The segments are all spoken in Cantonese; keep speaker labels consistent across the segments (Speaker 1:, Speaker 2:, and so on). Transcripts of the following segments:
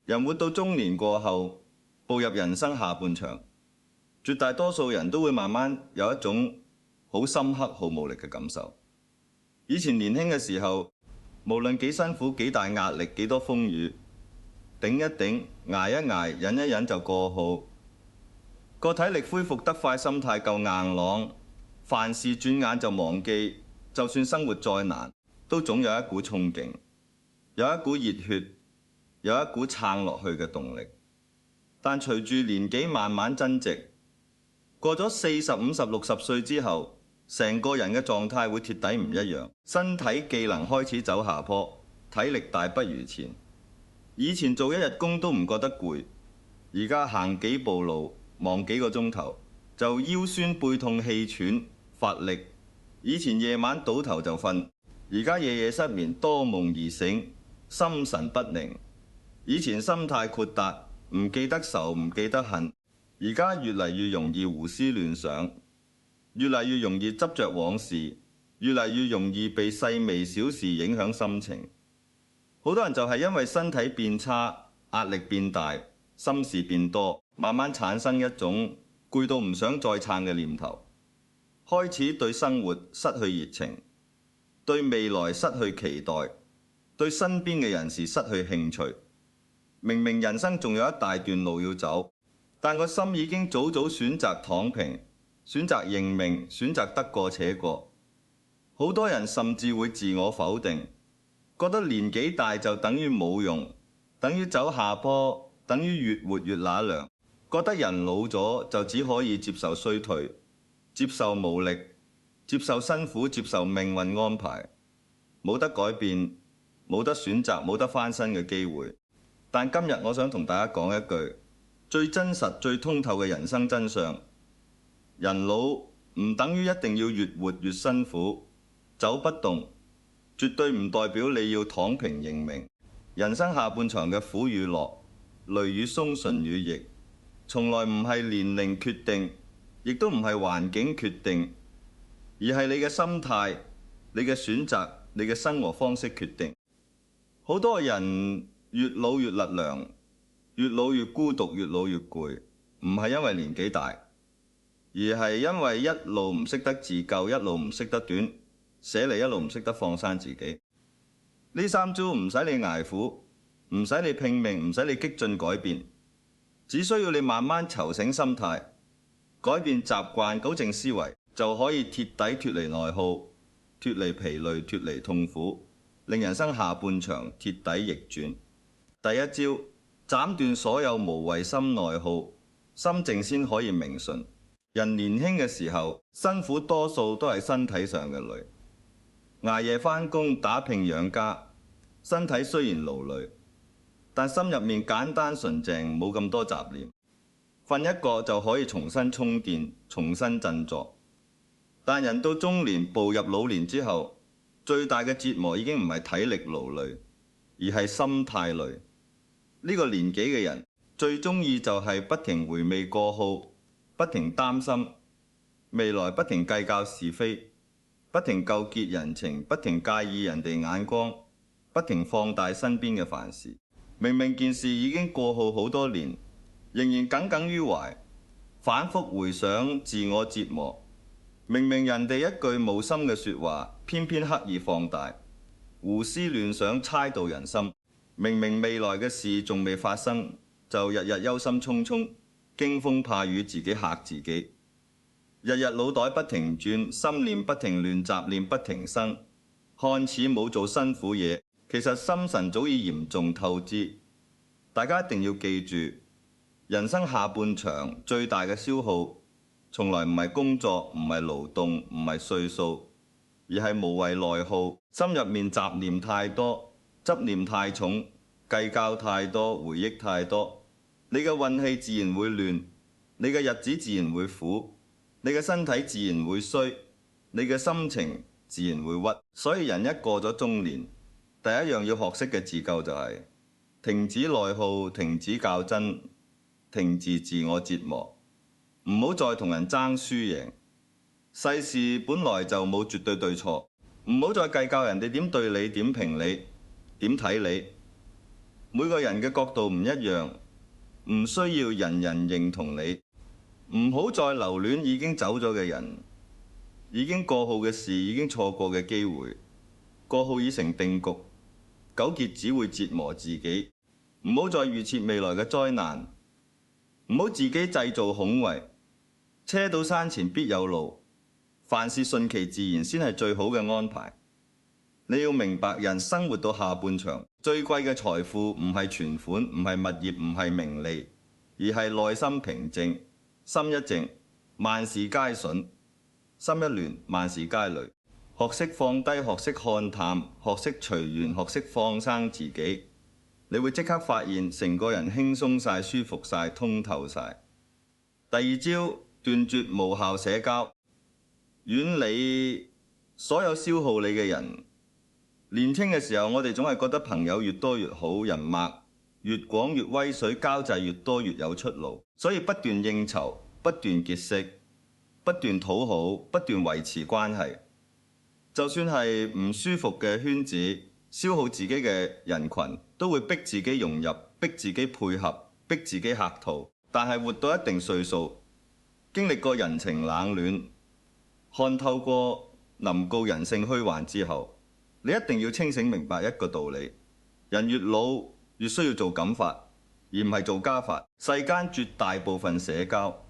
Speaker 1: 人活到中年過後，步入人生下半場，絕大多數人都會慢慢有一種好深刻、好無力嘅感受。以前年輕嘅時候，無論幾辛苦、幾大壓力、幾多風雨，頂一頂、捱一捱、忍一忍就過好。個體力恢復得快，心態夠硬朗，凡事轉眼就忘記。就算生活再難，都總有一股衝勁，有一股熱血，有一股撐落去嘅動力。但隨住年紀慢慢增值，過咗40、50、60歲之後，成個人嘅狀態會鐵底唔一樣，身體機能開始走下坡，體力大不如前。以前做一日工都唔覺得攰，而家行幾步路，望幾個鐘頭，就腰酸背痛氣喘乏力。以前夜晚倒頭就瞓，而家夜夜失眠，多夢而醒，心神不寧。以前心態豁達，唔記得仇唔記得恨，而家越嚟越容易胡思亂想，越嚟越容易執着往事，越嚟越容易被細微小事影響心情。好多人就係因為身體變差，壓力變大，心事變多，慢慢產生一種攰到唔想再撐嘅念頭，開始對生活失去熱情，對未來失去期待，對身邊嘅人事失去興趣。明明人生仲有一大段路要走，但個心已經早早選擇躺平，選擇認命，選擇得過且過。好多人甚至會自我否定，覺得年紀大就等於冇用，等於走下坡，等於越活越乸涼，覺得人老咗就只可以接受衰退，接受無力，接受辛苦，接受命運安排，冇得改變，冇得選擇，冇得翻身嘅機會。但今日我想同大家講一句最真實、最通透嘅人生真相：人老唔等於一定要越活越辛苦，走不動絕對唔代表你要躺平認命。人生下半場嘅苦與樂、淚與鬆、唇與液，從來唔係年齡決定，亦都唔係環境決定，而係你嘅心態、你嘅選擇、你嘅生活方式決定。好多人越老越甩涼，越老越孤獨，越老越攰，唔係因為年紀大，而係因為一路唔識得自救，一路唔識得短，捨離一路唔識得放生自己。呢3招唔使你捱苦，唔使你拼命，唔使你激進改變，只需要你慢慢籌醒心態，改變習慣，糾正思維，就可以徹底脫離內耗，脫離疲累，脫離痛苦，令人生下半場徹底逆轉。第一招，斬斷所有無謂心內耗，心靜先可以明順。人年輕嘅時候，辛苦多數都係身體上嘅累，捱夜返工打拼養家，身體雖然勞累，但心入面簡單純淨，冇咁多雜念，瞓一覺就可以重新充電，重新振作。但人到中年步入老年之後，最大嘅折磨已經唔係體力勞累，而係心態累。呢個年紀嘅人最鍾意就係不停回味過去，不停擔心未來，不停計較是非，不停糾結人情，不停介意人哋眼光，不停放大身邊嘅煩事。明明件事已經過去好多年，仍然耿耿於懷，反覆回想，自我折磨。明明人哋一句無心嘅說話，偏偏刻意放大，胡思亂想，猜度人心。明明未來嘅事仲未發生，就日日憂心忡忡，驚風怕雨，自己嚇自己。日日腦袋不停轉，心念不停亂，雜念不停生。看似冇做辛苦嘢，其實心神早已嚴重透支。大家一定要記住，人生下半場最大嘅消耗，從來唔係工作，唔係勞動，唔係歲數，而係無謂內耗。心入面雜念太多，執念太重，計較太多，回憶太多，你嘅運氣自然會亂，你嘅日子自然會苦，你嘅身體自然會衰，你嘅心情自然會屈。所以人一過咗中年，第一樣要學識嘅自救就係停止內耗，停止較真，停止自我折磨，唔好再同人爭輸贏。世事本來就冇絕對對錯，唔好再計較人哋點對你，點評你，點睇你。每個人嘅角度唔一樣，唔需要人人認同你。唔好再留戀已經走咗嘅人，已經過號嘅事，已經錯過嘅機會。過號已成定局，糾結只會折磨自己。唔好再預設未來嘅災難，唔好自己製造恐懼。車到山前必有路，凡事順其自然先係最好嘅安排。你要明白，人生活到下半場，最貴嘅財富唔係存款，唔係物業，唔係名利，而係內心平靜。心一靜，萬事皆順；心一亂，萬事皆累。學識放低，學識看淡，學識隨緣，學識放生自己，你會即刻發現成個人輕鬆晒、舒服晒、通透晒。第二招，斷絕無效社交，遠離所有消耗你嘅人。年輕嘅時候，我哋總係覺得朋友越多越好，人脈越廣越威水，交際越多越有出路，所以不斷應酬，不斷結識，不斷討好，不斷維持關係。就算係唔舒服嘅圈子，消耗自己嘅人群，都會逼自己融入，逼自己配合，逼自己客套。但係活到一定歲數，經歷過人情冷暖，看透過臨告人性虛幻之後，你一定要清醒明白一個道理：人越老越需要做減法，而唔係做加法。世間絕大部分社交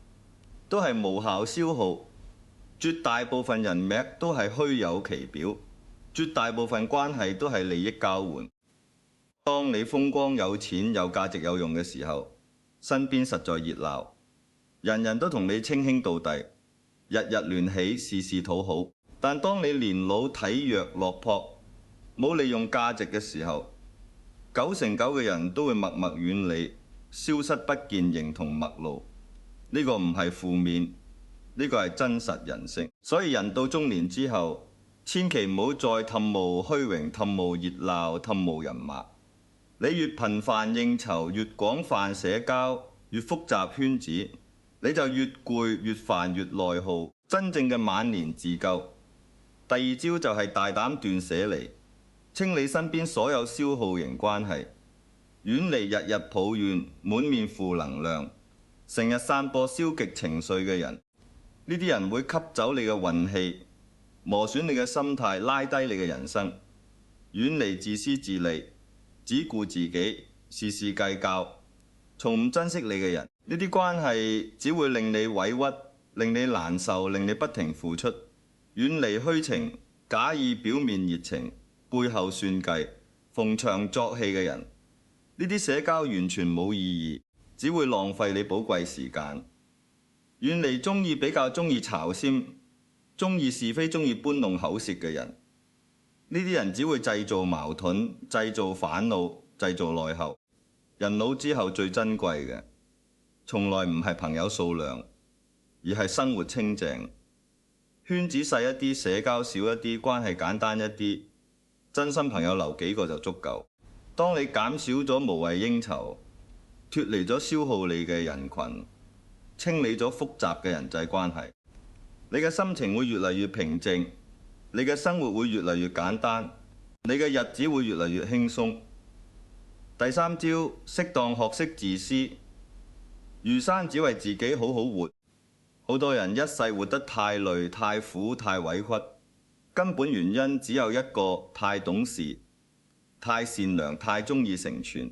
Speaker 1: 都係無效消耗，絕大部分人脈都係虛有其表，絕大部分關係都係利益交換。當你風光有錢有價值有用嘅時候，身邊實在熱鬧，人人都同你稱兄道弟，日日聯喜，事事討好。但當你年老體弱落魄，冇利用價值嘅時候，9成9嘅人都會默默遠離，消失不見，形同陌路。呢個唔係負面，呢個係真實人性。所以人到中年之後，千祈唔好再貪慕虛榮、貪慕熱鬧、貪慕人脈。你越頻繁應酬，越廣泛社交，越複雜圈子，你就越攰、越煩、越內耗。真正嘅晚年自救，第二招就係大膽斷捨離。清理身邊所有消耗型關係，遠離日日抱怨、滿面負能量、成日散播消極情緒嘅人。呢啲人會吸走你嘅運氣，磨損你嘅心態，拉低你嘅人生。遠離自私自利、只顧自己、事事計較、從唔珍惜你嘅人。呢啲關係只會令你委屈、令你難受、令你不停付出。遠離虛情，假意表面熱情，背後算計、逢場作戲嘅人。呢啲社交完全冇意義，只會浪費你寶貴時間。遠離比較中意嘲諷、中意是非、中意搬弄口舌嘅人。呢啲人只會製造矛盾、製造煩惱、製造內耗。人老之後最珍貴嘅，從來唔係朋友數量，而係生活清靜。圈子細一啲，社交少一啲，關係簡單一啲，真心朋友留幾個就足夠。當你減少咗無謂應酬，脫離咗消耗你嘅人群，清理咗複雜嘅人際關係，你嘅心情會越嚟越平靜，你嘅生活會越嚟越簡單，你嘅日子會越嚟越輕鬆。第三招，適當學識自私。餘生只為自己好好活。好多人一世活得太累、太苦、太委屈，根本原因只有一個：太懂事、太善良、太鍾意成全。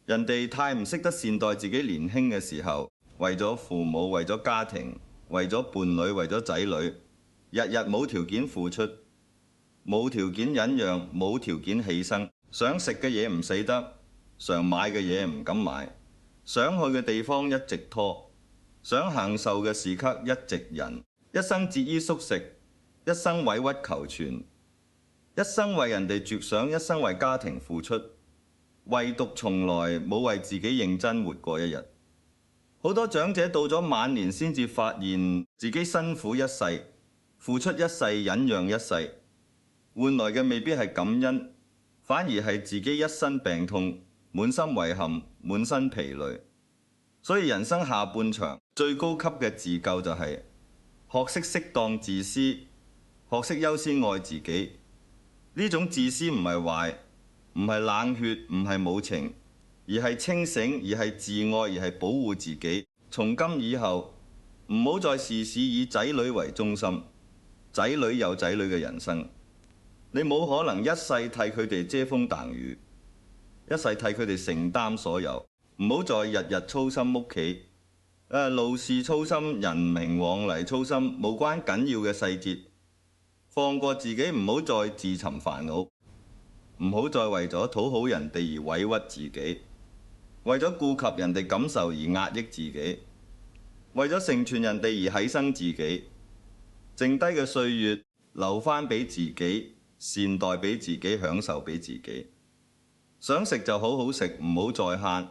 Speaker 1: 人哋太唔識得善待自己年輕嘅時候，為咗父母、為咗家庭、為咗伴侶、為咗仔女，日日冇條件付出，冇條件忍讓，冇條件犧牲。想食嘅嘢唔捨得，常買嘅嘢唔敢買，想去嘅地方一直拖，想享受嘅時刻一直忍，一生節衣縮食，一生委屈求全，一生為人哋着想，一生為家庭付出，唯獨從來冇為自己認真活過一日。好多長者到咗晚年先至發現自己辛苦一世，付出一世，忍讓一世，換來嘅未必係感恩，反而係自己一身病痛，滿心遺憾，滿身疲累。所以人生下半場最高級嘅自救就係學識適當自私，學識優先愛自己。呢種自私唔係壞，唔係冷血，唔係冇情，而係清醒，而係自愛，而係保護自己。從今以後，唔好再事事以仔女為中心。仔女有仔女嘅人生，你冇可能一世替佢哋遮風擋雨，一世替佢哋承擔所有。唔好再日日操心屋企，路事操心，人情往嚟操心，無關緊要嘅細節，放過自己，唔好再自尋煩惱，唔好再為咗討好人哋而委屈自己，為咗顧及人哋感受而壓抑自己，為咗成全人哋而犧牲自己。剩低嘅歲月留返俾自己，善待俾自己，享受俾自己。想食就好好食，唔好再慳。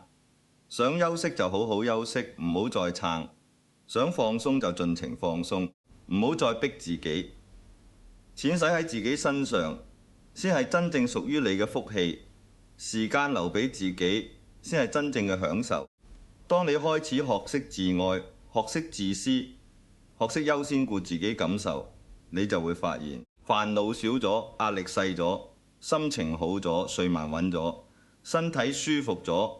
Speaker 1: 想休息就好好休息，唔好再撐。想放鬆就盡情放鬆，唔好再逼自己。錢使喺自己身上，先係真正屬於你嘅福氣。時間留俾自己，先係真正嘅享受。當你開始學識自愛，學識自私，學識優先顧自己感受，你就會發現煩惱少咗，壓力細咗，心情好咗，睡眠穩咗，身體舒服咗，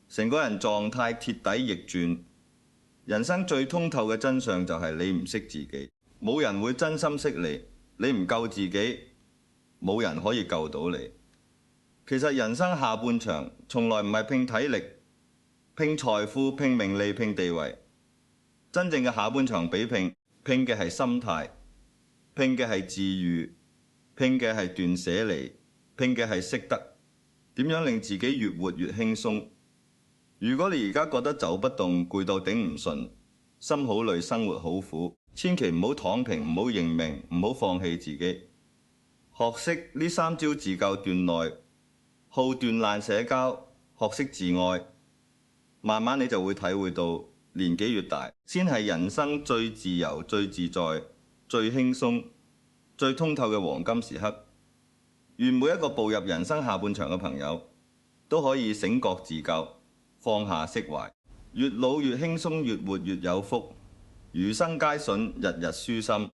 Speaker 1: 成個人狀態徹底逆轉。人生最通透嘅真相就係你唔識自己，冇人會真心識你。你唔救自己，冇人可以救到你。其實人生下半場從來唔係拼體力、拼財富、拼名利、拼地位。真正嘅下半場比拼嘅係心態，拼嘅係治愈，拼嘅係斷捨離，拼嘅係識得點樣令自己越活越輕鬆。如果你而家覺得走不動，攰到頂唔順，心好累，生活好苦，千祈唔好躺平，唔好認命，唔好放棄自己。學識呢3招自救斷內，好斷爛社交，學識自愛，慢慢你就會體會到，年紀越大，先係人生最自由、最自在、最輕鬆、最通透嘅黃金時刻。願每一個步入人生下半場嘅朋友，都可以醒覺自救，放下釋懷，越老越輕鬆，越活越有福，餘生皆順，日日舒心。